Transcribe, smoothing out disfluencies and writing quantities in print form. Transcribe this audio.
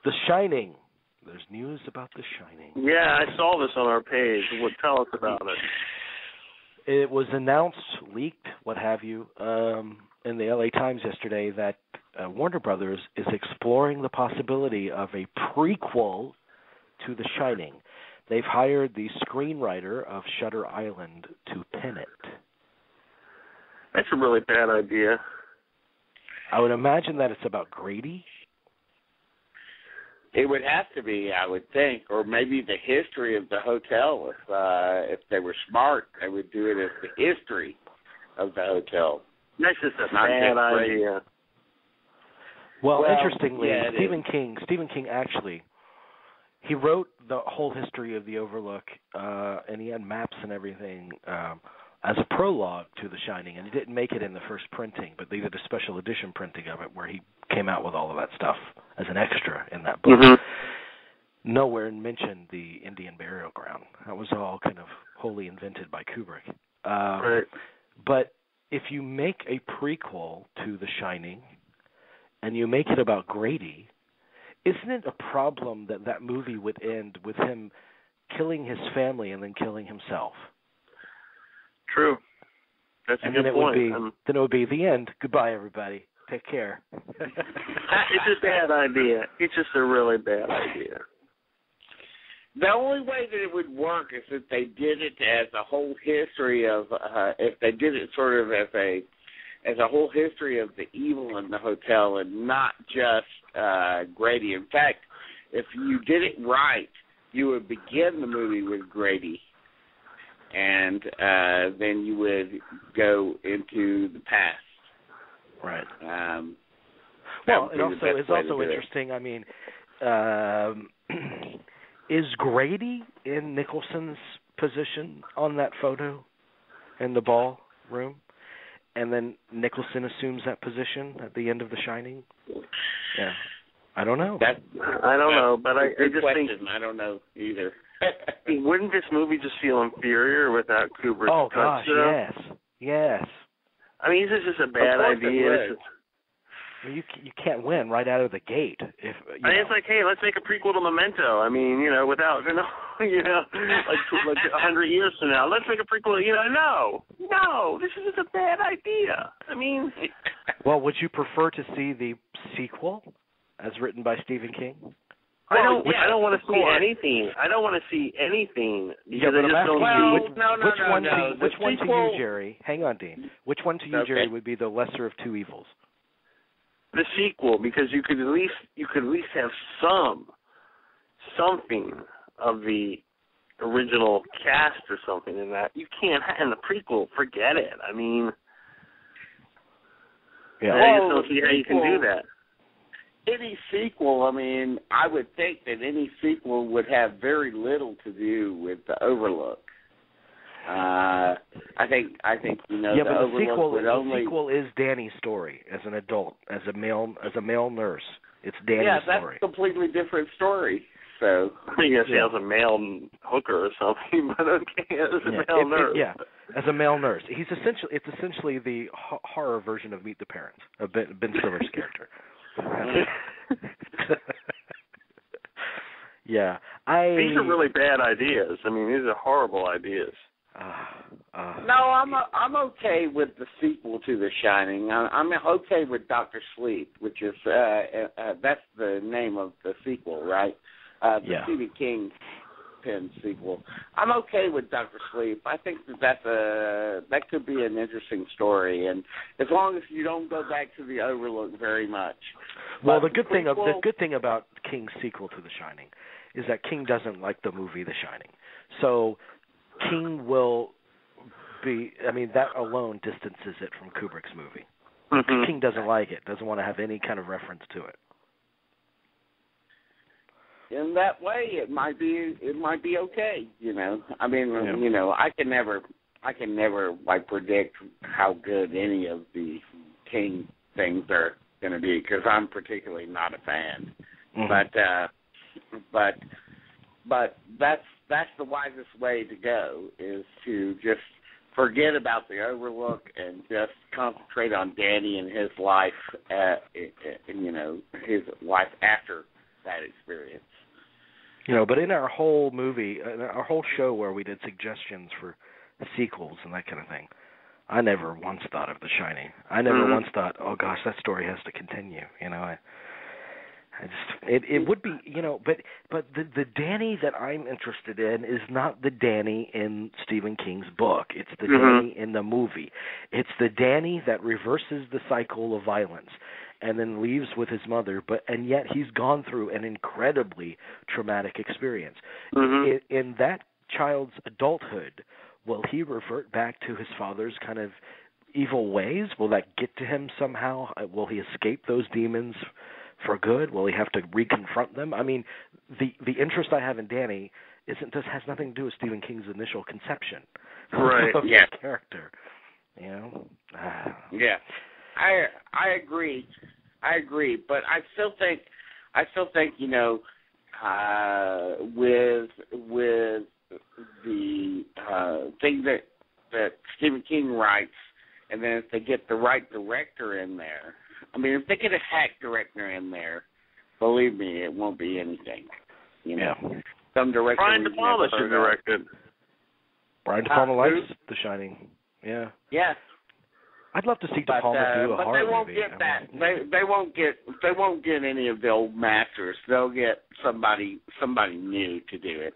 The Shining. There's news about The Shining. Yeah, I saw this on our page. Tell us about it. It was announced, leaked, what have you, in the LA Times yesterday that Warner Brothers is exploring the possibility of a prequel to The Shining. They've hired the screenwriter of Shutter Island to pen it. That's a really bad idea. I would imagine that it's about Grady. It would have to be, I would think, or maybe the history of the hotel. If they were smart, they would do it as the history of the hotel. That's just a bad idea. Well, interestingly, Stephen King actually, he wrote the whole history of the Overlook, and he had maps and everything as a prologue to The Shining, and he didn't make it in the first printing, but they did a special edition printing of it where he came out with all of that stuff as an extra in that book. Mm-hmm. Nowhere mentioned the Indian burial ground. That was all kind of wholly invented by Kubrick. Right. But if you make a prequel to The Shining and you make it about Grady, isn't it a problem that that movie would end with him killing his family and then killing himself? True. That's a good point. Then it would be the end. Goodbye, everybody. Take care. It's a bad idea. It's just a really bad idea. The only way that it would work is if they did it as a whole history of, if they did it sort of as a whole history of the evil in the hotel and not just Grady. In fact, if you did it right, you would begin the movie with Grady, and then you would go into the past. Right. Well, it's also interesting. I mean, is Grady in Nicholson's position on that photo in the ballroom, and then Nicholson assumes that position at the end of The Shining? Yeah, I don't know. I don't know, but I just think I don't know either. Wouldn't this movie just feel inferior without Kubrick? Oh gosh, yes. I mean, this is just a bad idea. You can't win right out of the gate. It's like, hey, let's make a prequel to Memento. I mean, without, like 100 years from now, let's make a prequel. No, this is just a bad idea. I mean, well, would you prefer to see the sequel as written by Stephen King? I don't want to see anything. I don't want to see anything because I just don't see. Which one to you, Jerry? Hang on, Dean. Which one to you, Jerry, would be the lesser of two evils? The sequel, because you could at least have something of the original cast or something in that. You can't in the prequel. Forget it. I mean, I just don't see how you can do that. Any sequel, I mean, I would think that any sequel would have very little to do with the Overlook. I think the sequel is Danny's story as an adult, as a male nurse. It's Danny's story. Yeah, that's a completely different story. So I guess he has a male hooker or something, but okay, as a male nurse. As a male nurse. It's essentially the horror version of Meet the Parents, of Ben Stiller's character. Yeah, these are really bad ideas. I mean, these are horrible ideas. No, I'm okay with the sequel to The Shining. I'm okay with Dr. Sleep, which is that's the name of the sequel, right? The Stephen King pen sequel. I'm okay with Dr. Sleep. I think that could be an interesting story, and as long as you don't go back to the Overlook very much. Well, the good thing about King's sequel to The Shining is that King doesn't like the movie The Shining, so King will be. I mean, that alone distances it from Kubrick's movie. Mm-hmm. King doesn't like it. Doesn't want to have any kind of reference to it. In that way, it might be okay. I mean, I can never like predict how good any of the King things are going to be because I'm particularly not a fan. Mm-hmm. But that's the wisest way to go is to just forget about the Overlook and just concentrate on Danny and his life. His life after that experience. But in our whole movie, our whole show where we did suggestions for sequels and that kind of thing, I never once thought of The Shining. I never once thought, oh gosh, that story has to continue. It would be, but the Danny that I'm interested in is not the Danny in Stephen King's book. It's the Danny in the movie. It's the Danny that reverses the cycle of violence and then leaves with his mother, and yet he's gone through an incredibly traumatic experience. In that child's adulthood, will he revert back to his father's kind of evil ways? Will that get to him somehow? Will he escape those demons for good? Will he have to reconfront them? I mean, the interest I have in Danny has nothing to do with Stephen King's initial conception of the character. Yeah, I agree, but I still think with the thing that Stephen King writes, and then if they get the right director in there. I mean, if they get a hack director in there, believe me, it won't be anything. Some director. Brian De Palma should direct it. Brian De Palma likes The Shining. Yeah. Yeah. I'd love to see De Palma do a horror movie. But they won't get that. They won't get any of the old masters. They'll get somebody new to do it.